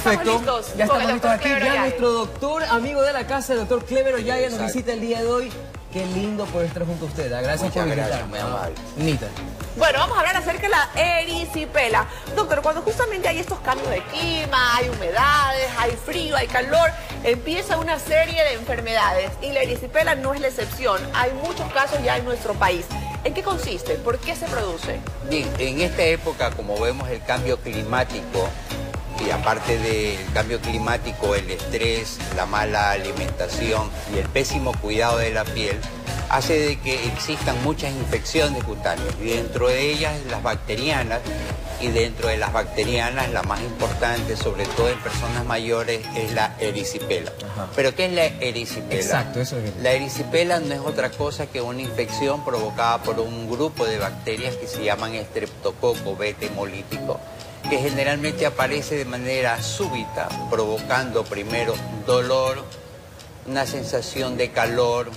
perfecto. Ya estamos listos aquí. Clever Ya Ollaya. nuestro doctor, amigo de la casa, el doctor Clever Ollaya, nos visita el día de hoy. Qué lindo poder estar junto a usted. Gracias por visitarnos. Muy amable. Nita. Bueno, vamos a hablar acerca de la erisipela. Doctor, cuando justamente hay estos cambios de clima, hay humedades, hay frío, hay calor, empieza una serie de enfermedades y la erisipela no es la excepción. Hay muchos casos ya en nuestro país. ¿En qué consiste? ¿Por qué se produce? Bien, en esta época, como vemos el cambio climático, y aparte del cambio climático, el estrés, la mala alimentación y el pésimo cuidado de la piel, hace de que existan muchas infecciones cutáneas, y dentro de ellas las bacterianas, y dentro de las bacterianas la más importante, sobre todo en personas mayores, es la erisipela. Ajá. ¿Pero qué es la erisipela? Exacto, eso es. La erisipela no es otra cosa que una infección provocada por un grupo de bacterias que se llaman estreptococo beta hemolítico, que generalmente aparece de manera súbita, provocando primero dolor, una sensación de calor,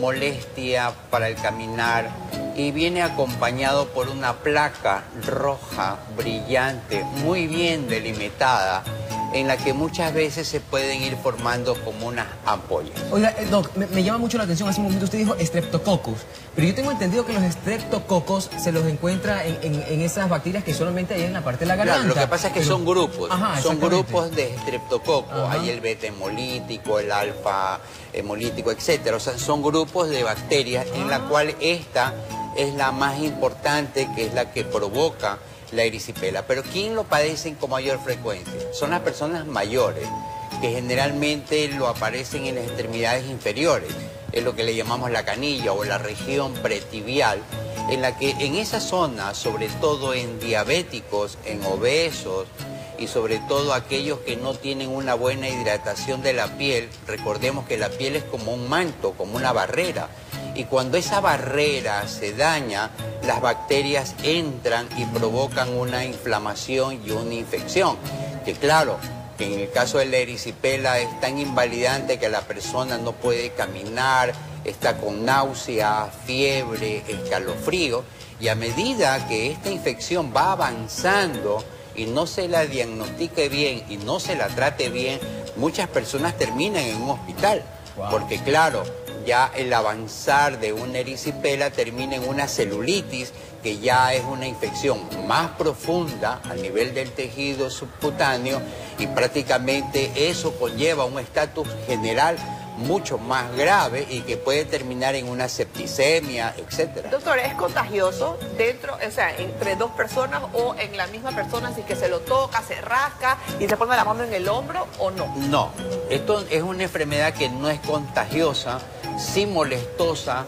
molestia para el caminar, y viene acompañado por una placa roja, brillante, muy bien delimitada, en la que muchas veces se pueden ir formando como unas ampollas. Oiga, Doc, me llama mucho la atención, hace un momento usted dijo Streptococcus, pero yo tengo entendido que los Streptococos se los encuentra en esas bacterias que solamente hay en la parte de la garganta. Claro, lo que pasa es que son grupos, Ajá, son exactamente. grupos de estreptococo. Ajá. Hay el beta hemolítico, el alfa hemolítico, etcétera. O sea, son grupos de bacterias en la cual esta es la más importante, que es la que provoca la erisipela. Pero ¿quién lo padecen con mayor frecuencia? Son las personas mayores, que generalmente lo aparecen en las extremidades inferiores, es lo que le llamamos la canilla o la región pretibial, en la que en esa zona, sobre todo en diabéticos, en obesos y sobre todo aquellos que no tienen una buena hidratación de la piel, recordemos que la piel es como un manto, como una barrera, y cuando esa barrera se daña, las bacterias entran y provocan una inflamación y una infección, que claro, que en el caso de la erisipela es tan invalidante que la persona no puede caminar, está con náusea, fiebre, escalofrío, y a medida que esta infección va avanzando y no se la diagnostique bien y no se la trate bien, muchas personas terminan en un hospital. Wow. Porque claro, ya el avanzar de una erisipela termina en una celulitis, que ya es una infección más profunda a nivel del tejido subcutáneo, y prácticamente eso conlleva un estatus general mucho más grave y que puede terminar en una septicemia, etcétera. Doctor, ¿es contagioso dentro, o sea, entre dos personas o en la misma persona, si que se lo toca, se rasca y se pone la mano en el hombro o no? No, esto es una enfermedad que no es contagiosa, sí molestosa,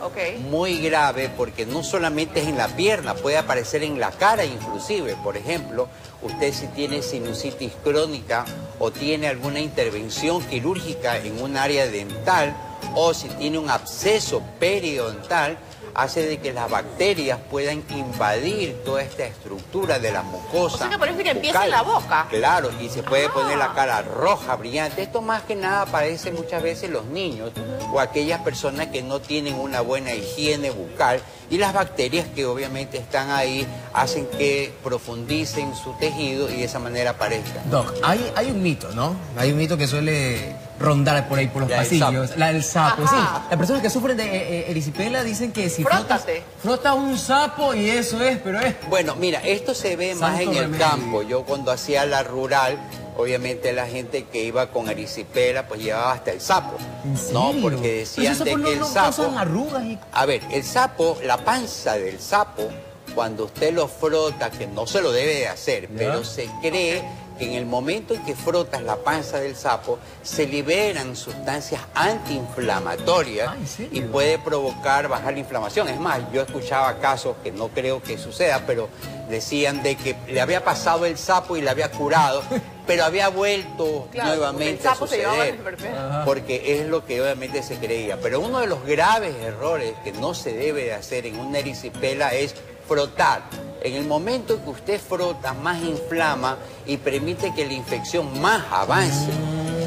muy grave, porque no solamente es en la pierna, puede aparecer en la cara inclusive. Por ejemplo, usted si tiene sinusitis crónica o tiene alguna intervención quirúrgica en un área dental, o si tiene un absceso periodontal, hace de que las bacterias puedan invadir toda esta estructura de la mucosa. O sea que por eso que empieza bucal. en la boca. Claro, y se puede poner la cara roja, brillante. Esto más que nada aparece muchas veces los niños o aquellas personas que no tienen una buena higiene bucal, y las bacterias que obviamente están ahí hacen que profundicen su tejido y de esa manera aparezca. Doc, hay un mito, ¿no? Hay un mito que suele rondar por ahí, por los La del pasillos. sapo. La del sapo, Ajá. sí. Las personas que sufren de erisipela dicen que si Frótate. frotas un sapo y eso es, pero es... Bueno, mira, esto se ve más Santo en el remedio. campo. Yo cuando hacía la rural, obviamente la gente que iba con erisipela pues llevaba hasta el sapo. ¿En serio? No, porque decían Pero de esos que el sapos no sapo... causan arrugas y... A ver, el sapo, la panza del sapo, cuando usted lo frota, que no se lo debe de hacer, ¿Ya? pero se cree que en el momento en que frotas la panza del sapo, se liberan sustancias antiinflamatorias Ah, ¿en serio? y puede provocar bajar la inflamación. Es más, yo escuchaba casos que no creo que suceda, pero decían de que le había pasado el sapo y le había curado, pero había vuelto Claro, nuevamente el a sapo se llevaba suceder, la enfermedad. Ajá. porque es lo que obviamente se creía. Pero uno de los graves errores que no se debe de hacer en una erisipela es frotar. En el momento en que usted frota, más inflama y permite que la infección más avance.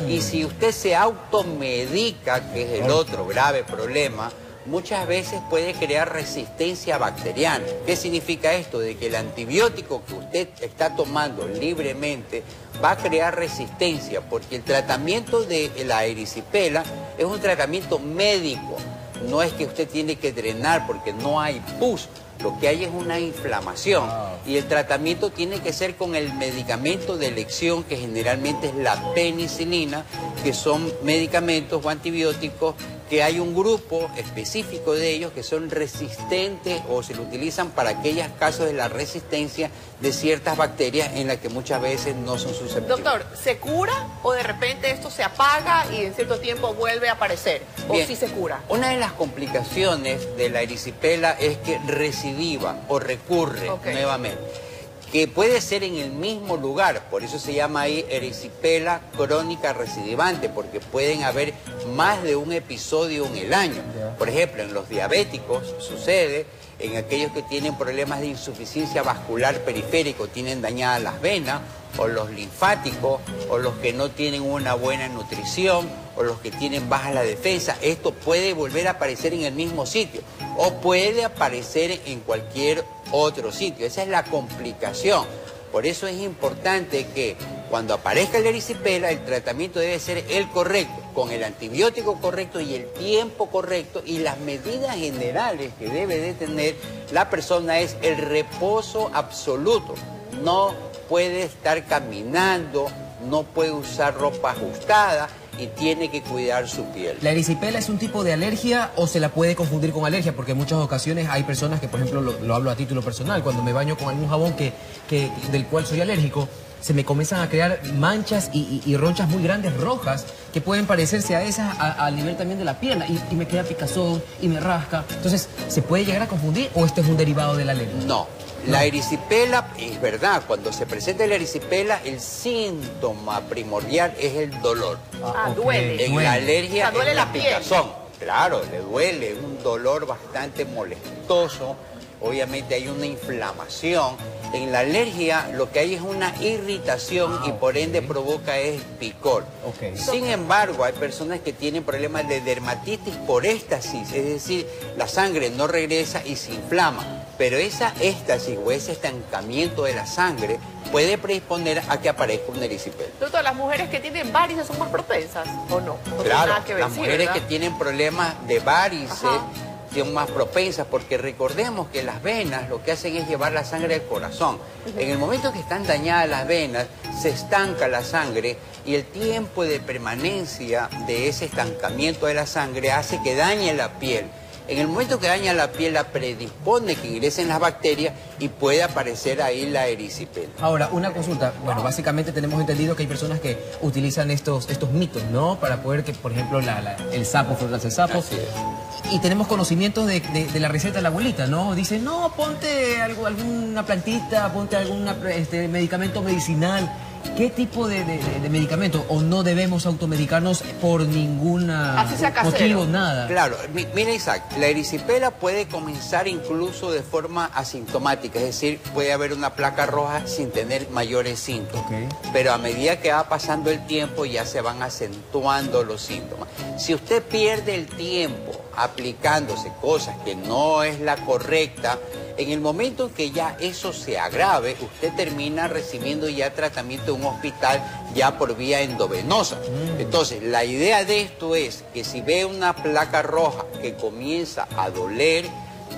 Y si usted se automedica, que es el otro grave problema, muchas veces puede crear resistencia bacteriana. ¿Qué significa esto? De que el antibiótico que usted está tomando libremente va a crear resistencia, porque el tratamiento de la erisipela es un tratamiento médico. No es que usted tiene que drenar porque no hay pus. Lo que hay es una inflamación y el tratamiento tiene que ser con el medicamento de elección, que generalmente es la penicilina, que son medicamentos o antibióticos que hay un grupo específico de ellos que son resistentes o se lo utilizan para aquellos casos de la resistencia de ciertas bacterias en las que muchas veces no son susceptibles. Doctor, ¿se cura o de repente esto se apaga y en cierto tiempo vuelve a aparecer? ¿O Bien, sí se cura? Una de las complicaciones de la erisipela es que recidiva o recurre nuevamente, que puede ser en el mismo lugar, por eso se llama ahí erisipela crónica recidivante, porque pueden haber más de un episodio en el año. Por ejemplo, en los diabéticos sucede, en aquellos que tienen problemas de insuficiencia vascular periférico, tienen dañadas las venas, o los linfáticos, o los que no tienen una buena nutrición, o los que tienen baja la defensa. Esto puede volver a aparecer en el mismo sitio, o puede aparecer en cualquier otro sitio. Esa es la complicación. Por eso es importante que cuando aparezca la erisipela, el tratamiento debe ser el correcto, con el antibiótico correcto y el tiempo correcto, y las medidas generales que debe de tener la persona es el reposo absoluto. No puede estar caminando, no puede usar ropa ajustada y tiene que cuidar su piel. ¿La erisipela es un tipo de alergia o se la puede confundir con alergia? Porque en muchas ocasiones hay personas que, por ejemplo, lo hablo a título personal, cuando me baño con algún jabón del cual soy alérgico, se me comienzan a crear manchas y ronchas muy grandes rojas que pueden parecerse a esas al nivel también de la pierna y me queda picazón y me rasca. Entonces, ¿se puede llegar a confundir o este es un derivado de la alergia? No. La erisipela, es verdad, cuando se presenta la erisipela, el síntoma primordial es el dolor. Duele. En la alergia duele es la piel. picazón. Claro, le duele, es un dolor bastante molestoso. Obviamente hay una inflamación. En la alergia lo que hay es una irritación y por ende provoca es picor. Sin embargo, hay personas que tienen problemas de dermatitis por éstasis, es decir, la sangre no regresa y se inflama. Pero esa éstasis o ese estancamiento de la sangre puede predisponer a que aparezca una erisipela. Doctor, ¿las mujeres que tienen varices son más propensas o no? No Claro, nada que ver, las mujeres que tienen problemas de varices son más propensas, porque recordemos que las venas lo que hacen es llevar la sangre al corazón. En el momento que están dañadas las venas, se estanca la sangre y el tiempo de permanencia de ese estancamiento de la sangre hace que dañe la piel. En el momento que daña la piel, la predispone que ingresen las bacterias y puede aparecer ahí la erisipela. Ahora, una consulta. Bueno, básicamente tenemos entendido que hay personas que utilizan estos mitos, ¿no? Para poder que, por ejemplo, el sapo, frotarse el sapo. Y tenemos conocimientos de la receta de la abuelita, ¿no? Dice, no, ponte alguna plantita, ponte algún medicamento medicinal. ¿Qué tipo de medicamento? ¿O no debemos automedicarnos por ningún motivo, nada? Claro, mira Isaac, la erisipela puede comenzar incluso de forma asintomática, es decir, puede haber una placa roja sin tener mayores síntomas. Pero a medida que va pasando el tiempo ya se van acentuando los síntomas. Si usted pierde el tiempo aplicándose cosas que no es la correcta, en el momento en que ya eso se agrave, usted termina recibiendo ya tratamiento en un hospital ya por vía endovenosa. Entonces, la idea de esto es que si ve una placa roja que comienza a doler,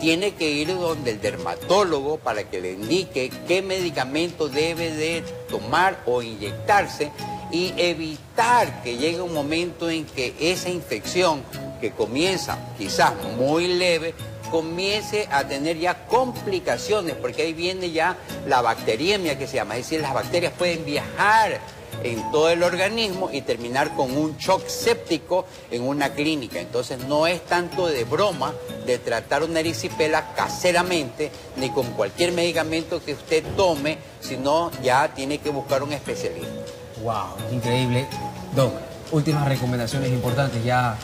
tiene que ir donde el dermatólogo para que le indique qué medicamento debe de tomar o inyectarse y evitar que llegue un momento en que esa infección que comienza quizás muy leve comience a tener ya complicaciones, porque ahí viene ya la bacteriemia que se llama, es decir, las bacterias pueden viajar en todo el organismo y terminar con un shock séptico en una clínica. Entonces no es tanto de broma de tratar una erisipela caseramente ni con cualquier medicamento que usted tome, sino ya tiene que buscar un especialista. Wow, increíble. Doc, últimas recomendaciones importantes ya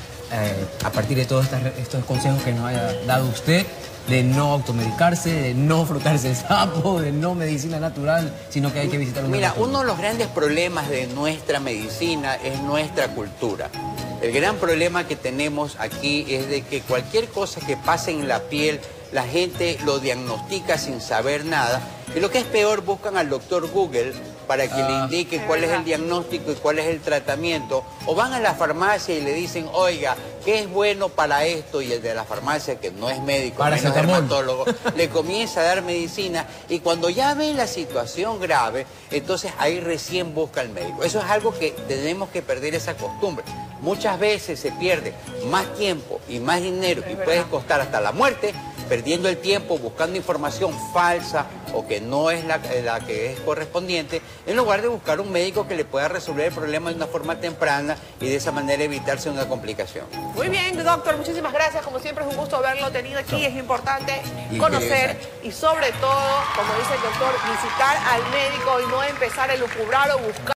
a partir de todos estos consejos que nos haya dado usted, de no automedicarse, de no frotarse el sapo, de no medicina natural, sino que hay que visitar un Mira, uno de los grandes problemas de nuestra medicina es nuestra cultura. El gran problema que tenemos aquí es de que cualquier cosa que pase en la piel, la gente lo diagnostica sin saber nada. Y lo que es peor, buscan al doctor Google para que le indique cuál es el diagnóstico y cuál es el tratamiento. O van a la farmacia y le dicen, oiga, ¿qué es bueno para esto? Y el de la farmacia, que no es médico, no es dermatólogo, le comienza a dar medicina. Y cuando ya ve la situación grave, entonces ahí recién busca al médico. Eso es algo que tenemos que perder esa costumbre. Muchas veces se pierde más tiempo y más dinero y puede costar hasta la muerte perdiendo el tiempo buscando información falsa o que no es la que es correspondiente, en lugar de buscar un médico que le pueda resolver el problema de una forma temprana y de esa manera evitarse una complicación. Muy bien, doctor, muchísimas gracias. Como siempre es un gusto haberlo tenido aquí. Es importante conocer y sobre todo, como dice el doctor, visitar al médico y no empezar a elucubrar o buscar